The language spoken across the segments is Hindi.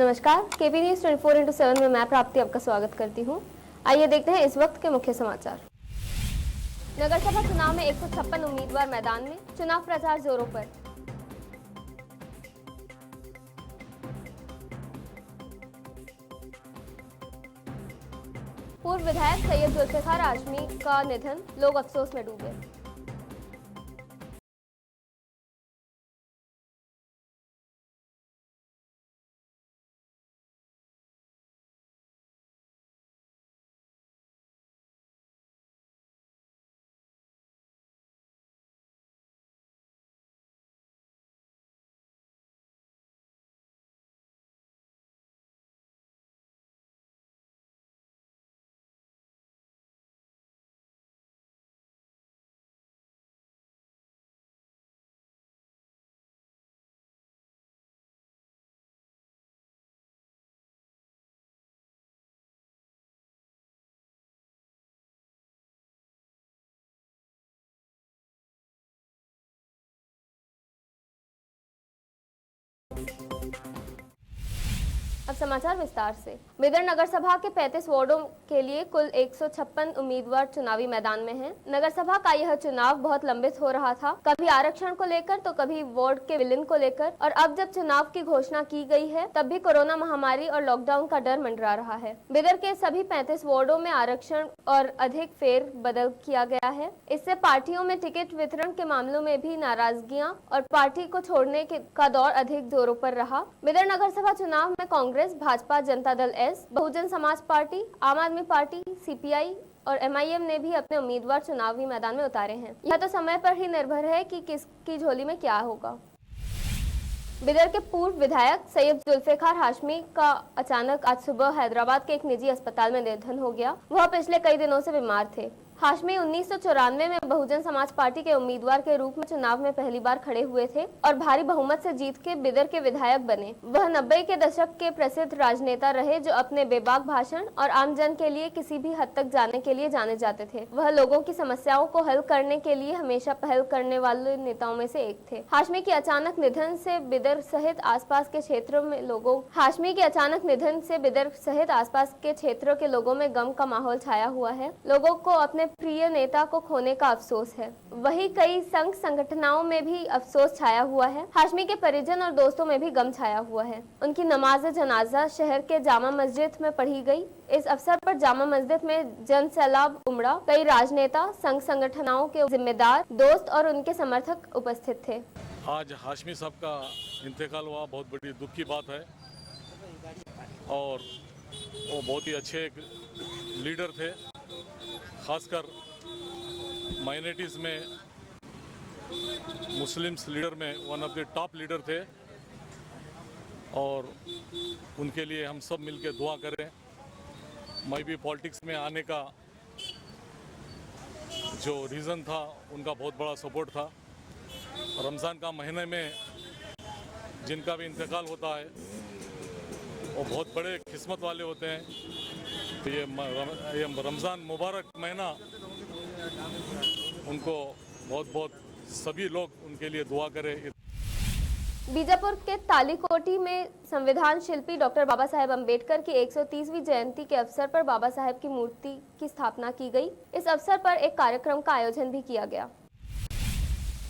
नमस्कार, केपी न्यूज 24x7 में मैं प्राप्ति आपका स्वागत करती हूं। आइए देखते हैं इस वक्त के मुख्य समाचार। नगर सभा चुनाव में 156 उम्मीदवार मैदान में, चुनाव प्रचार जोरों पर। पूर्व विधायक सैयद जुल्फिकार हाशमी का निधन, लोग अफसोस में डूबे। अब समाचार विस्तार से। बिदर नगर सभा के 35 वार्डों के लिए कुल 156 उम्मीदवार चुनावी मैदान में हैं। नगर सभा का यह चुनाव बहुत लंबित हो रहा था, कभी आरक्षण को लेकर तो कभी वार्ड के विलीन को लेकर, और अब जब चुनाव की घोषणा की गई है तब भी कोरोना महामारी और लॉकडाउन का डर मंडरा रहा है। बिदर के सभी 35 वार्डों में आरक्षण और अधिक फेर बदल किया गया है। इससे पार्टियों में टिकट वितरण के मामलों में भी नाराजगियां और पार्टी को छोड़ने का दौर अधिक जोरों पर रहा। बिदर नगर सभा चुनाव में कांग्रेस, भाजपा, जनता दल एस, बहुजन समाज पार्टी, आम आदमी पार्टी, सीपीआई और एमआईएम ने भी अपने उम्मीदवार चुनावी मैदान में उतारे हैं। यह तो समय पर ही निर्भर है कि किसकी झोली में क्या होगा। बिदर के पूर्व विधायक सैयद जुल्फिकार हाशमी का अचानक आज सुबह हैदराबाद के एक निजी अस्पताल में निधन हो गया। वह पिछले कई दिनों से बीमार थे। हाशमी 1994 में बहुजन समाज पार्टी के उम्मीदवार के रूप में चुनाव में पहली बार खड़े हुए थे और भारी बहुमत से जीत के बिदर के विधायक बने। वह 90 के दशक के प्रसिद्ध राजनेता रहे जो अपने बेबाक भाषण और आमजन के लिए किसी भी हद तक जाने के लिए जाने जाते थे। वह लोगों की समस्याओं को हल करने के लिए हमेशा पहल करने वाले नेताओं में से एक थे। हाशमी के अचानक निधन से बिदर सहित आसपास के क्षेत्रों के लोगों में गम का माहौल छाया हुआ है। लोगों को अपने प्रिय नेता को खोने का अफसोस है। वही कई संघ संगठनों में भी अफसोस छाया हुआ है। हाशमी के परिजन और दोस्तों में भी गम छाया हुआ है। उनकी नमाज जनाजा शहर के जामा मस्जिद में पढ़ी गई। इस अवसर पर जामा मस्जिद में जन सैलाब उमड़ा। कई राजनेता, संघ संगठनों के जिम्मेदार, दोस्त और उनके समर्थक उपस्थित थे। आज हाशमी साहब का इंतकाल हुआ, बहुत बड़ी दुख की बात है और वो बहुत ही अच्छे एक लीडर थे। खासकर माइनॉरिटीज़ में, मुस्लिम्स लीडर में one of the top leader थे और उनके लिए हम सब मिलकर दुआ करें। मैं भी पॉलिटिक्स में आने का जो रीज़न था उनका बहुत बड़ा सपोर्ट था। रमज़ान का महीने में जिनका भी इंतकाल होता है वो बहुत बड़े किस्मत वाले होते हैं। तो ये रमज़ान मुबारक महीना उनको बहुत बहुत सभी लोग उनके लिए दुआ करें। बीजापुर के तालीकोटी में संविधान शिल्पी डॉक्टर बाबा साहेब अम्बेडकर की 130वीं जयंती के अवसर पर बाबा साहेब की मूर्ति की स्थापना की गई। इस अवसर पर एक कार्यक्रम का आयोजन भी किया गया।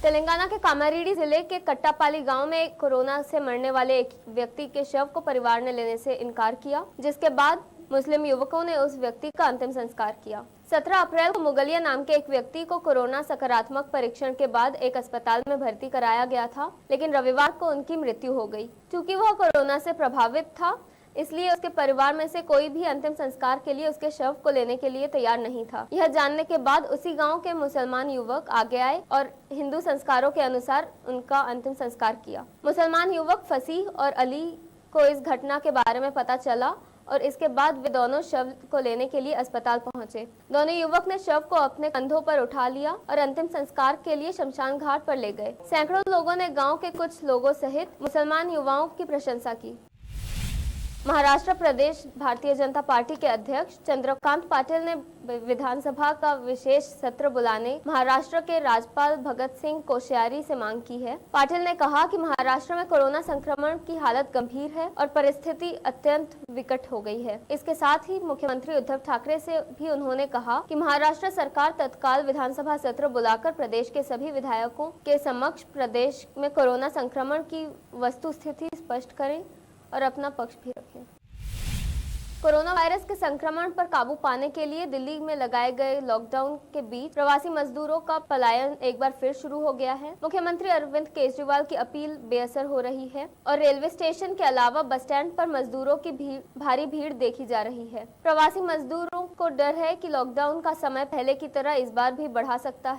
तेलंगाना के कामारेड्डी जिले के कट्टापाली गांव में कोरोना से मरने वाले एक व्यक्ति के शव को परिवार ने लेने से इनकार किया, जिसके बाद मुस्लिम युवकों ने उस व्यक्ति का अंतिम संस्कार किया। 17 अप्रैल को मुगलिया नाम के एक व्यक्ति को कोरोना सकारात्मक परीक्षण के बाद एक अस्पताल में भर्ती कराया गया था, लेकिन रविवार को उनकी मृत्यु हो गई। क्योंकि वह कोरोना से प्रभावित था, इसलिए उसके परिवार में से कोई भी अंतिम संस्कार के लिए उसके शव को लेने के लिए तैयार नहीं था। यह जानने के बाद उसी गांव के मुसलमान युवक आगे आए और हिंदू संस्कारों के अनुसार उनका अंतिम संस्कार किया। मुसलमान युवक फसीह और अली को इस घटना के बारे में पता चला और इसके बाद वे दोनों शव को लेने के लिए अस्पताल पहुंचे। दोनों युवक ने शव को अपने कंधों पर उठा लिया और अंतिम संस्कार के लिए शमशान घाट पर ले गए। सैकड़ों लोगों ने गांव के कुछ लोगों सहित मुसलमान युवाओं की प्रशंसा की। महाराष्ट्र प्रदेश भारतीय जनता पार्टी के अध्यक्ष चंद्रकांत पाटिल ने विधानसभा का विशेष सत्र बुलाने महाराष्ट्र के राज्यपाल भगत सिंह कोश्यारी से मांग की है। पाटिल ने कहा कि महाराष्ट्र में कोरोना संक्रमण की हालत गंभीर है और परिस्थिति अत्यंत विकट हो गई है। इसके साथ ही मुख्यमंत्री उद्धव ठाकरे से भी उन्होंने कहा कि महाराष्ट्र सरकार तत्काल विधानसभा सत्र बुलाकर प्रदेश के सभी विधायकों के समक्ष प्रदेश में कोरोना संक्रमण की वस्तुस्थिति स्पष्ट करें और अपना पक्ष भी रखें। कोरोना वायरस के संक्रमण पर काबू पाने के लिए दिल्ली में लगाए गए लॉकडाउन के बीच प्रवासी मजदूरों का पलायन एक बार फिर शुरू हो गया है। मुख्यमंत्री अरविंद केजरीवाल की अपील बेअसर हो रही है और रेलवे स्टेशन के अलावा बस स्टैंड पर मजदूरों की भारी भीड़ देखी जा रही है। प्रवासी मजदूरों को डर है कि लॉकडाउन का समय पहले की तरह इस बार भी बढ़ सकता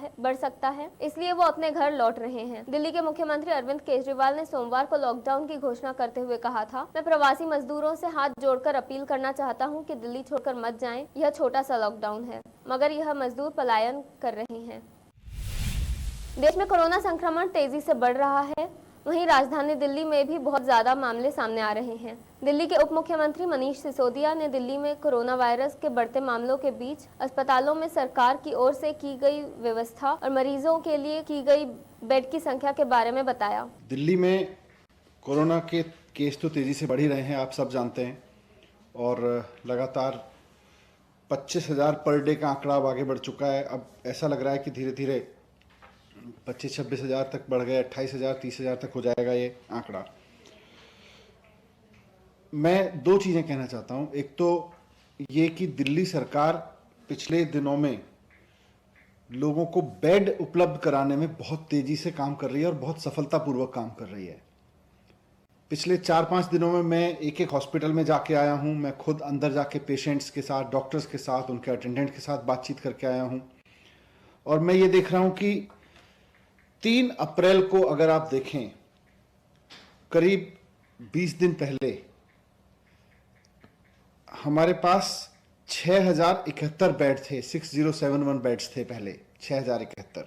है, इसलिए वो अपने घर लौट रहे हैं। दिल्ली के मुख्यमंत्री अरविंद केजरीवाल ने सोमवार को लॉकडाउन की घोषणा करते हुए कहा था, मैं प्रवासी मजदूरों से हाथ जोड़कर अपील करना चाहता हूं कि दिल्ली छोड़कर मत जाएं। यह छोटा सा लॉकडाउन है, मगर यह मजदूर पलायन कर रहे हैं। देश में कोरोना संक्रमण तेजी से बढ़ रहा है। वहीं राजधानी दिल्ली में भी बहुत ज्यादा मामले सामने आ रहे हैं। दिल्ली के उप मुख्यमंत्री मनीष सिसोदिया ने दिल्ली में कोरोना वायरस के बढ़ते मामलों के बीच अस्पतालों में सरकार की ओर से की गई व्यवस्था और मरीजों के लिए की गई बेड की संख्या के बारे में बताया। दिल्ली में कोरोना के केस तो तेजी से बढ़ ही रहे हैं, आप सब जानते हैं, और लगातार 25,000 पर डे का आंकड़ा अब आगे बढ़ चुका है। अब ऐसा लग रहा है कि धीरे धीरे 25-26 हज़ार तक बढ़ गए, 28,000 30,000 तक हो जाएगा ये आंकड़ा। मैं दो चीज़ें कहना चाहता हूँ। एक तो ये कि दिल्ली सरकार पिछले दिनों में लोगों को बेड उपलब्ध कराने में बहुत तेज़ी से काम कर रही है और बहुत सफलतापूर्वक काम कर रही है। पिछले 4-5 दिनों में मैं एक हॉस्पिटल में जाके आया हूं। मैं खुद अंदर जाके पेशेंट्स के साथ, डॉक्टर्स के साथ, उनके अटेंडेंट के साथ बातचीत करके आया हूं और मैं ये देख रहा हूं कि 3 अप्रैल को अगर आप देखें, करीब 20 दिन पहले हमारे पास 6,071 बेड थे, 6071 बेड्स थे पहले, 6,071,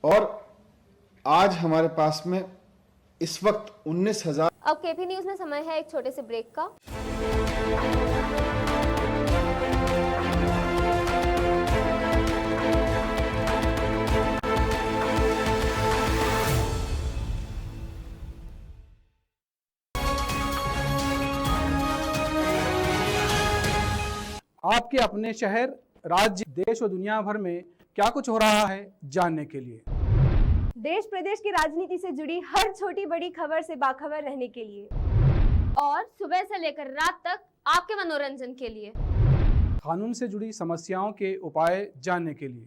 और आज हमारे पास में इस वक्त 19,000। अब केपी न्यूज में समय है एक छोटे से ब्रेक का। आपके अपने शहर, राज्य, देश और दुनिया भर में क्या कुछ हो रहा है जानने के लिए, देश प्रदेश की राजनीति से जुड़ी हर छोटी बड़ी खबर से बाखबर रहने के लिए, और सुबह से लेकर रात तक आपके मनोरंजन के लिए, कानून से जुड़ी समस्याओं के उपाय जानने के लिए,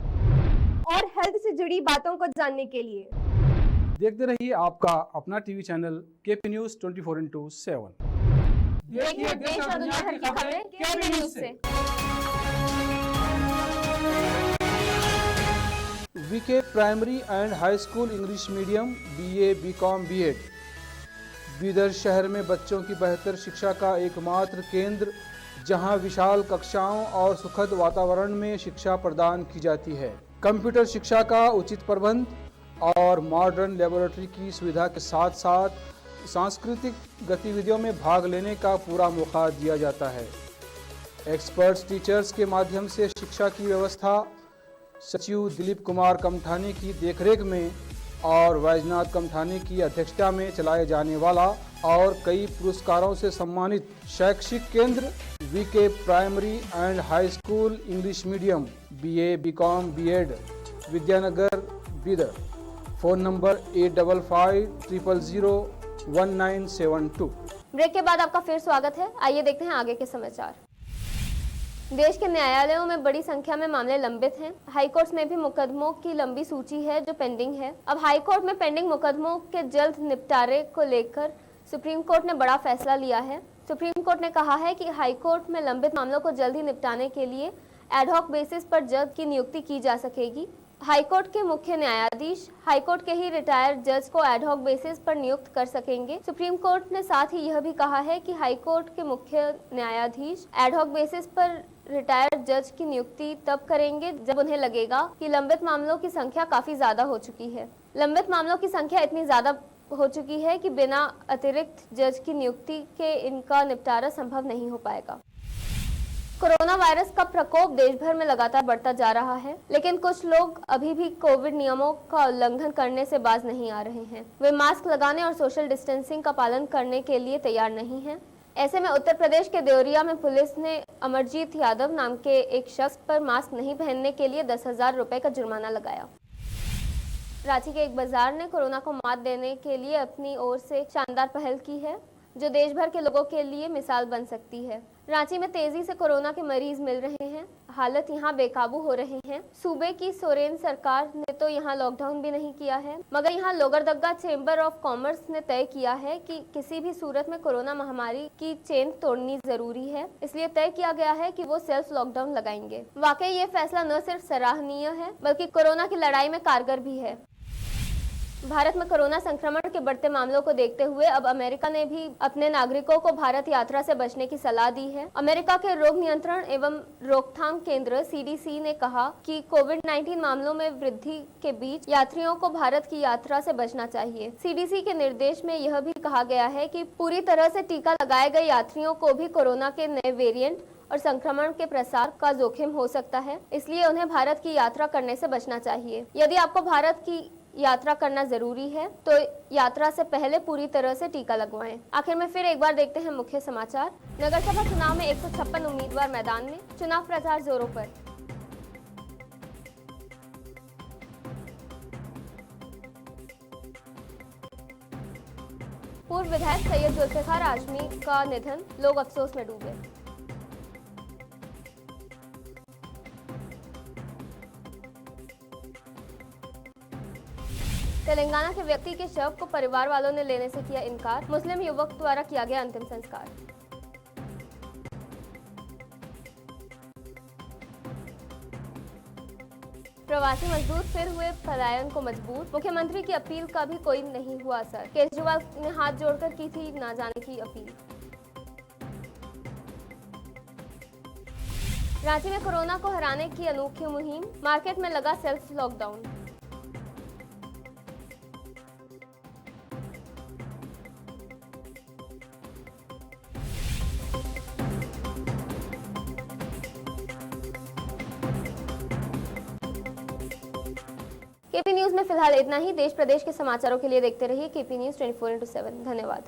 और हेल्थ से जुड़ी बातों को जानने के लिए देखते रहिए आपका अपना टीवी चैनल केपी न्यूज 24/7। देखिए देश और दुनिया भर की खबरें केपी न्यूज से। VK primary and high school English medium BA BCom B.Ed Bidar शहर में बच्चों की बेहतर शिक्षा का एकमात्र केंद्र, जहां विशाल कक्षाओं और सुखद वातावरण में शिक्षा प्रदान की जाती है। कंप्यूटर शिक्षा का उचित प्रबंध और मॉडर्न लेबोरेटरी की सुविधा के साथ साथ सांस्कृतिक गतिविधियों में भाग लेने का पूरा मौका दिया जाता है। एक्सपर्ट्स टीचर्स के माध्यम से शिक्षा की व्यवस्था सचिव दिलीप कुमार कमठानी की देखरेख में और वैजनाथ कमठानी की अध्यक्षता में चलाए जाने वाला और कई पुरस्कारों से सम्मानित शैक्षिक केंद्र VK primary and high school English medium BA BCom B.Ed Vidyanagar Bidar. Phone number 8550001972। Break के बाद आपका फिर स्वागत है। आइए देखते हैं आगे के समाचार। देश के न्यायालयों में बड़ी संख्या में मामले लंबित हैं। हाईकोर्ट में भी मुकदमों की लंबी सूची है जो पेंडिंग है। अब हाईकोर्ट में पेंडिंग मुकदमों के जल्द निपटारे को लेकर सुप्रीम कोर्ट ने बड़ा फैसला लिया है। सुप्रीम कोर्ट ने कहा है कि हाईकोर्ट में लंबित मामलों को जल्द ही निपटाने के लिए एडहॉक बेसिस पर जज की नियुक्ति की जा सकेगी। हाईकोर्ट के मुख्य न्यायाधीश हाईकोर्ट के ही रिटायर्ड जज को एडहॉक बेसिस पर नियुक्त कर सकेंगे। सुप्रीम कोर्ट ने साथ ही यह भी कहा है कि हाईकोर्ट के मुख्य न्यायाधीश एडहॉक बेसिस पर रिटायर्ड जज की नियुक्ति तब करेंगे जब उन्हें लगेगा कि लंबित मामलों की संख्या काफी ज्यादा हो चुकी है। लंबित मामलों की संख्या इतनी ज्यादा हो चुकी है कि बिना अतिरिक्त जज की नियुक्ति के इनका निपटारा संभव नहीं हो पाएगा। कोरोना वायरस का प्रकोप देश भर में लगातार बढ़ता जा रहा है, लेकिन कुछ लोग अभी भी कोविड नियमों का उल्लंघन करने से बाज नहीं आ रहे हैं। वे मास्क लगाने और सोशल डिस्टेंसिंग का पालन करने के लिए तैयार नहीं हैं। ऐसे में उत्तर प्रदेश के देवरिया में पुलिस ने अमरजीत यादव नाम के एक शख्स पर मास्क नहीं पहनने के लिए 10,000 रुपए का जुर्माना लगाया। रांची के एक बाजार ने कोरोना को मात देने के लिए अपनी ओर से शानदार पहल की है, जो देश भर के लोगों के लिए मिसाल बन सकती है। रांची में तेजी से कोरोना के मरीज मिल रहे हैं, हालत यहां बेकाबू हो रही है। सूबे की सोरेन सरकार ने तो यहां लॉकडाउन भी नहीं किया है, मगर यहां लोगरदग्गा चेंबर ऑफ कॉमर्स ने तय किया है कि किसी भी सूरत में कोरोना महामारी की चेन तोड़नी जरूरी है। इसलिए तय किया गया है कि वो सेल्फ लॉकडाउन लगाएंगे। वाकई ये फैसला न सिर्फ सराहनीय है, बल्कि कोरोना की लड़ाई में कारगर भी है। भारत में कोरोना संक्रमण के बढ़ते मामलों को देखते हुए अब अमेरिका ने भी अपने नागरिकों को भारत यात्रा से बचने की सलाह दी है। अमेरिका के रोग नियंत्रण एवं रोकथाम केंद्र CDC ने कहा कि कोविड-19 मामलों में वृद्धि के बीच यात्रियों को भारत की यात्रा से बचना चाहिए। CDC के निर्देश में यह भी कहा गया है कि पूरी तरह से टीका लगाए गए यात्रियों को भी कोरोना के नए वेरिएंट और संक्रमण के प्रसार का जोखिम हो सकता है, इसलिए उन्हें भारत की यात्रा करने से बचना चाहिए। यदि आपको भारत की यात्रा करना जरूरी है तो यात्रा से पहले पूरी तरह से टीका लगवाएं। आखिर में फिर एक बार देखते हैं मुख्य समाचार। नगर सभा चुनाव में 156 उम्मीदवार मैदान में, चुनाव प्रचार जोरों पर। पूर्व विधायक सैयद जुल्फिकार आजमी का निधन, लोग अफसोस में डूबे। तेलंगाना के व्यक्ति के शव को परिवार वालों ने लेने से किया इनकार, मुस्लिम युवक द्वारा किया गया अंतिम संस्कार। प्रवासी मजदूर फिर हुए पलायन को मजबूर, मुख्यमंत्री की अपील का भी कोई नहीं हुआ असर। केजरीवाल ने हाथ जोड़कर की थी ना जाने की अपील। रांची में कोरोना को हराने की अनोखी मुहिम, मार्केट में लगा सेल्फ लॉकडाउन। केपी न्यूज में फिलहाल इतना ही। देश प्रदेश के समाचारों के लिए देखते रहिए केपी न्यूज 24/7। धन्यवाद।